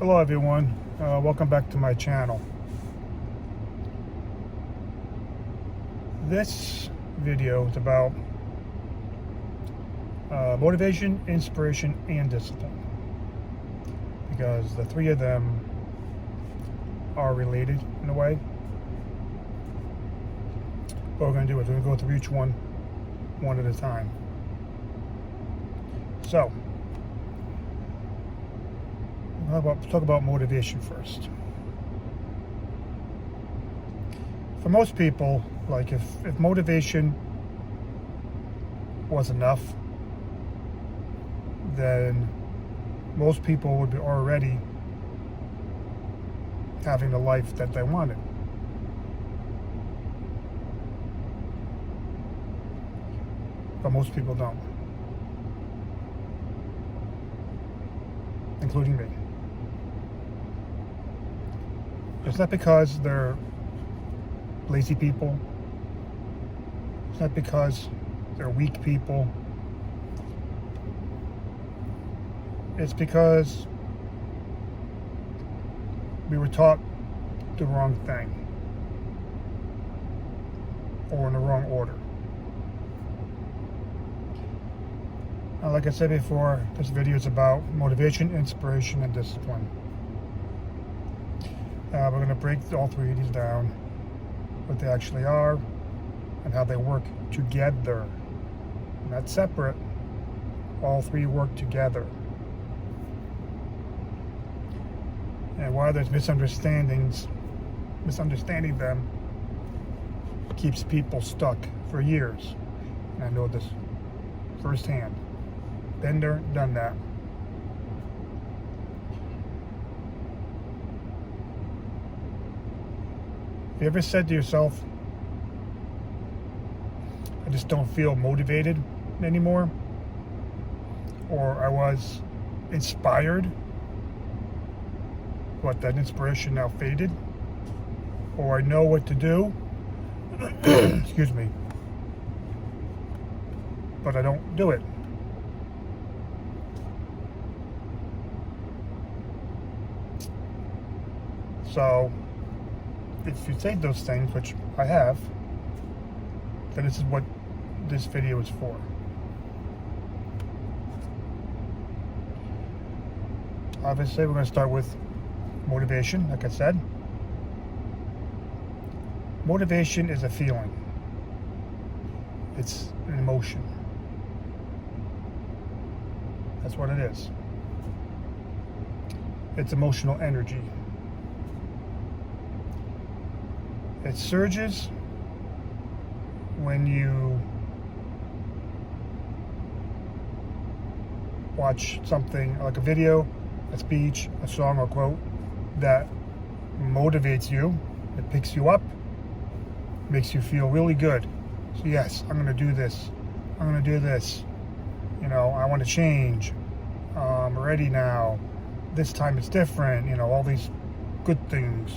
Hello everyone, welcome back to my channel. This video is about motivation, inspiration, and discipline, because the three of them are related in a way. What we're going to do is we're going to go through each one at a time. So, let's talk about motivation first. For most people, like if motivation was enough, then most people would be already having the life that they wanted. But most people don't, including me. It's not because they're lazy people. It's not because they're weak people. It's because we were taught the wrong thing, or in the wrong order. Now, like I said before, this video is about motivation, inspiration, and discipline. We're going to break all three of these down, what they actually are, and how they work together. Not separate. All three work together. And why there's misunderstanding them keeps people stuck for years. And I know this firsthand. Been there, done that. Have you ever said to yourself, I just don't feel motivated anymore? Or I was inspired, but that inspiration now faded? Or I know what to do, excuse me, but I don't do it. So, if you say those things, which I have, then this is what this video is for. Obviously, we're going to start with motivation, like I said. Motivation is a feeling. It's an emotion. That's what it is. It's emotional energy. It surges when you watch something like a video, a speech, a song, or quote that motivates you. It picks you up, makes you feel really good. So yes, I'm going to do this. I'm going to do this. You know, I want to change. I'm ready now. This time it's different. You know, all these good things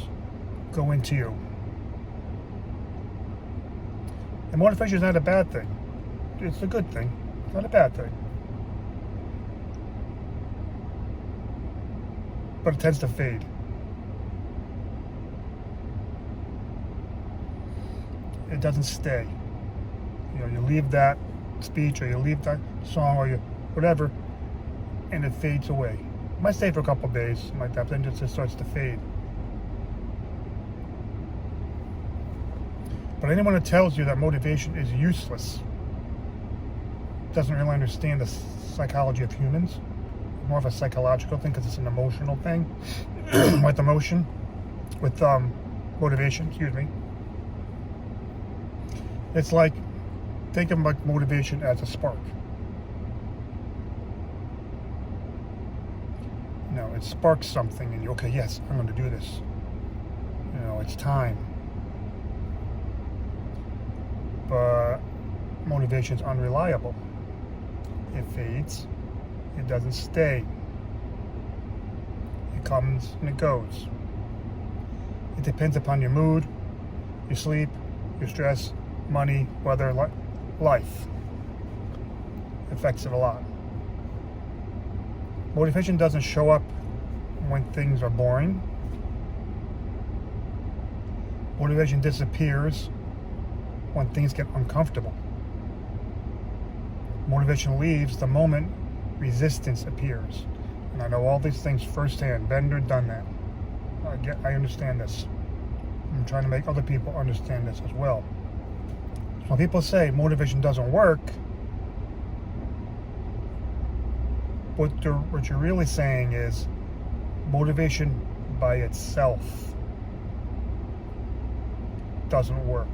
go into you. And motivation is not a bad thing. It's a good thing. It's not a bad thing. But it tends to fade. It doesn't stay. You know, you leave that speech or you leave that song or you whatever, and it fades away. It might stay for a couple of days, like that, then it just starts to fade. But anyone who tells you that motivation is useless doesn't really understand the psychology of humans. More of a psychological thing, because it's an emotional thing. With emotion, with motivation, excuse me. It's like, think of like motivation as a spark. You know, it sparks something in you. Okay, yes, I'm going to do this. You know, it's time. But motivation is unreliable. It fades. It doesn't stay. It comes and it goes. It depends upon your mood, your sleep, your stress, money, weather, life. It affects it a lot. Motivation doesn't show up when things are boring. Motivation disappears when things get uncomfortable. Motivation leaves the moment resistance appears. And I know all these things firsthand. Been there, done that. I understand this. I'm trying to make other people understand this as well. So when people say motivation doesn't work, what you're really saying is motivation by itself doesn't work.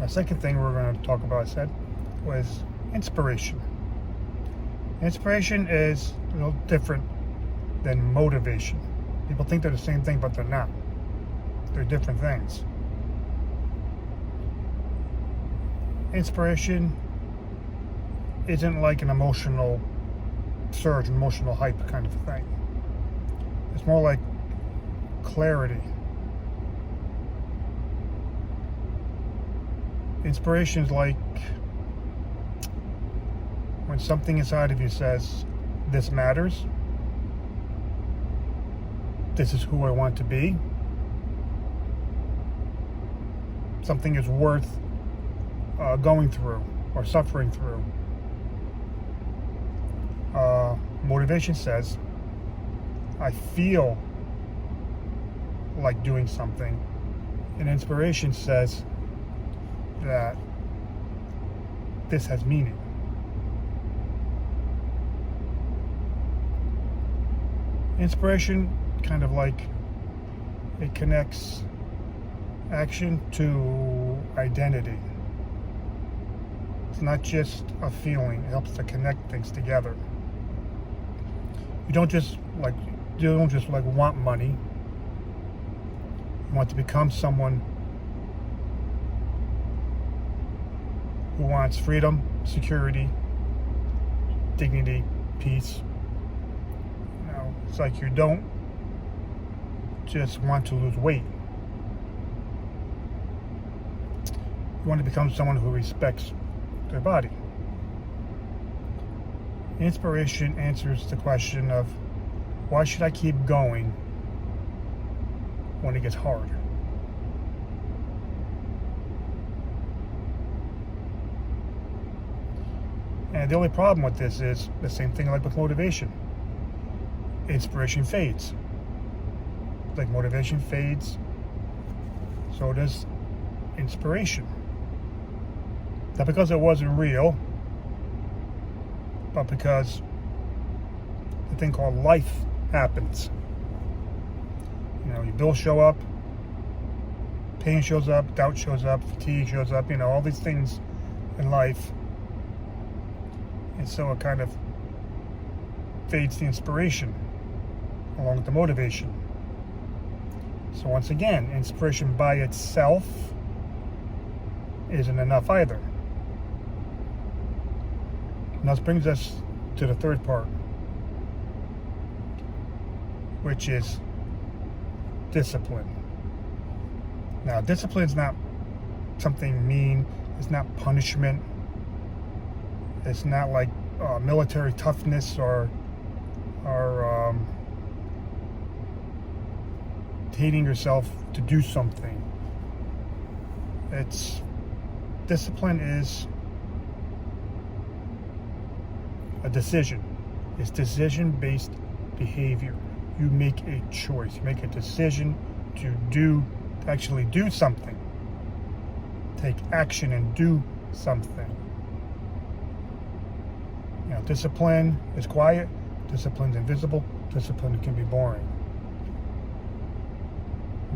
The second thing we're going to talk about, I said, was inspiration. Inspiration is a little different than motivation. People think they're the same thing, but they're not. They're different things. Inspiration isn't like an emotional surge, emotional hype kind of thing. It's more like clarity. Inspiration is like when something inside of you says, this matters, this is who I want to be, something is worth going through or suffering through. Motivation says, I feel like doing something, and inspiration says that this has meaning. Inspiration kind of like it connects action to identity. It's not just a feeling, it helps to connect things together. You don't just want money. You want to become someone who wants freedom, security, dignity, peace. You know, it's like you don't just want to lose weight. You want to become someone who respects their body. Inspiration answers the question of, why should I keep going when it gets hard? And the only problem with this is the same thing like with motivation. Inspiration fades. Like motivation fades, so does inspiration. Not because it wasn't real, but because the thing called life happens. You know, your bills show up, pain shows up, doubt shows up, fatigue shows up, you know, all these things in life. And so it kind of fades the inspiration along with the motivation. So once again, inspiration by itself isn't enough either. And that brings us to the third part, which is discipline. Now, discipline is not something mean. It's not punishment. It's not like military toughness or hating yourself to do something. Discipline is a decision. It's decision-based behavior. You make a choice. You make a decision to actually do something. Take action and do something. You know, discipline is quiet. Discipline's invisible. Discipline can be boring.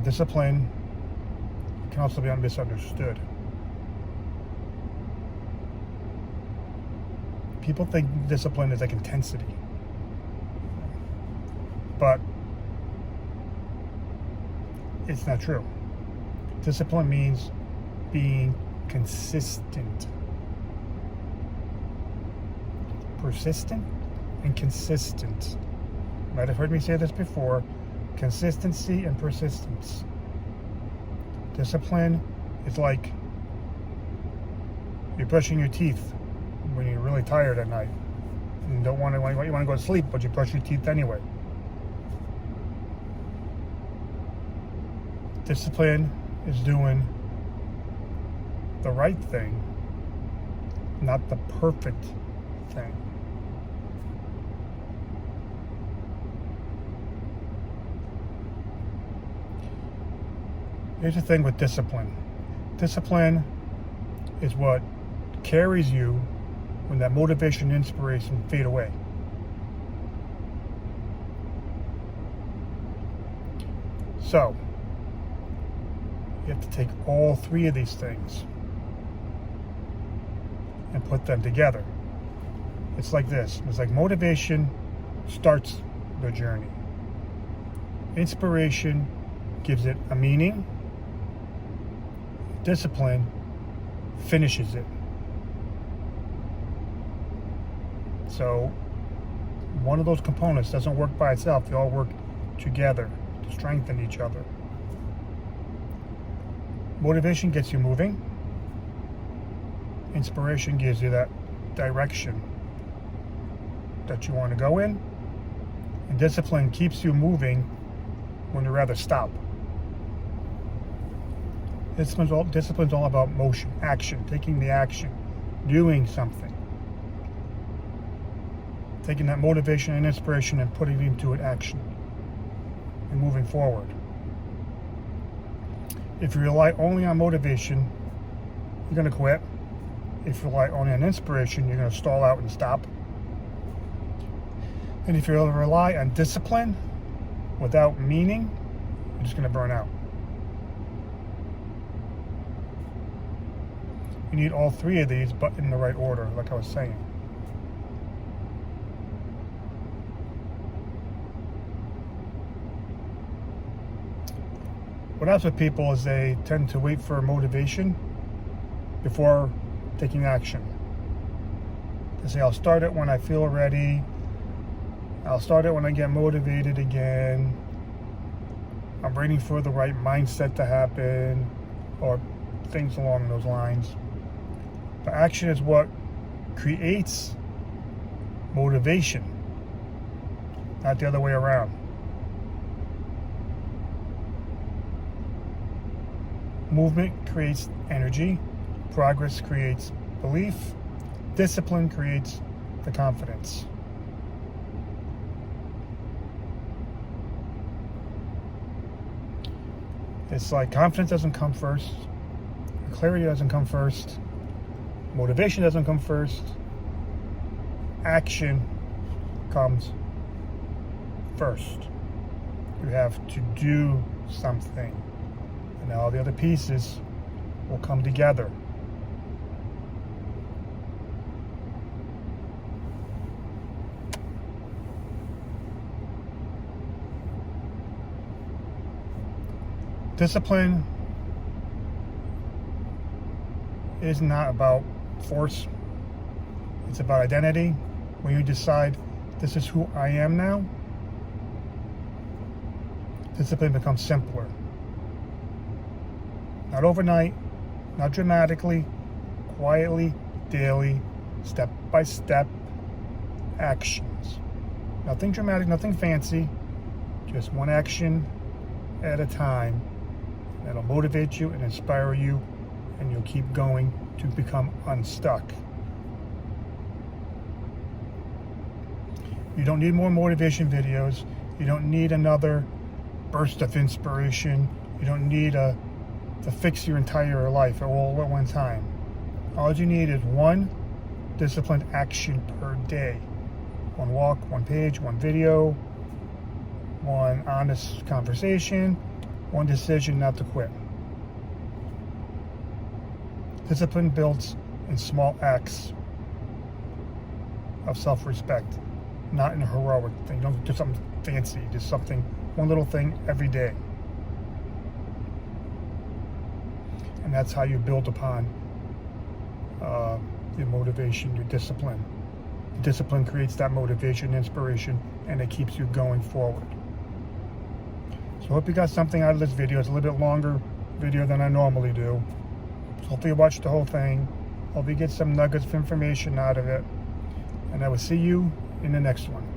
Discipline can also be misunderstood. People think discipline is like intensity, but it's not true. Discipline means being consistent. Persistent and consistent. You might have heard me say this before. Consistency and persistence. Discipline is like you're brushing your teeth when you're really tired at night and don't want to, you want to go to sleep, but you brush your teeth anyway. Discipline is doing the right thing, not the perfect thing. Here's the thing with discipline. Discipline is what carries you when that motivation and inspiration fade away. So, you have to take all three of these things and put them together. It's like this. It's like motivation starts the journey. Inspiration gives it a meaning. Discipline finishes it. So one of those components doesn't work by itself. They all work together to strengthen each other. Motivation gets you moving. Inspiration gives you that direction that you want to go in. And discipline keeps you moving when you'd rather stop. Discipline's all about motion, action, taking the action, doing something. Taking that motivation and inspiration and putting it into an action and moving forward. If you rely only on motivation, you're going to quit. If you rely only on inspiration, you're going to stall out and stop. And if you rely on discipline without meaning, you're just going to burn out. You need all three of these, but in the right order, like I was saying. What happens with people is they tend to wait for motivation before taking action. They say, I'll start it when I feel ready. I'll start it when I get motivated again. I'm waiting for the right mindset to happen, or things along those lines. But action is what creates motivation, not the other way around. Movement creates energy, progress creates belief, discipline creates the confidence. It's like confidence doesn't come first, clarity doesn't come first, motivation doesn't come first, action comes first. You have to do something, and all the other pieces will come together. Discipline is not about force. It's about identity. When you decide, this is who I am now, discipline becomes simpler. Not overnight, not dramatically, quietly, daily, step by step actions. Nothing dramatic, nothing fancy, just one action at a time. That'll motivate you and inspire you, and you'll keep going to become unstuck. You don't need more motivation videos. You don't need another burst of inspiration. You don't need to fix your entire life all at one time. All you need is one disciplined action per day. One walk, one page, one video, one honest conversation, one decision not to quit. Discipline builds in small acts of self-respect, not in a heroic thing. Don't do something fancy, just something, one little thing every day. And that's how you build upon your motivation, your discipline. Discipline creates that motivation, inspiration, and it keeps you going forward. So I hope you got something out of this video. It's a little bit longer video than I normally do. So hopefully you watched the whole thing. Hope you get some nuggets of information out of it. And I will see you in the next one.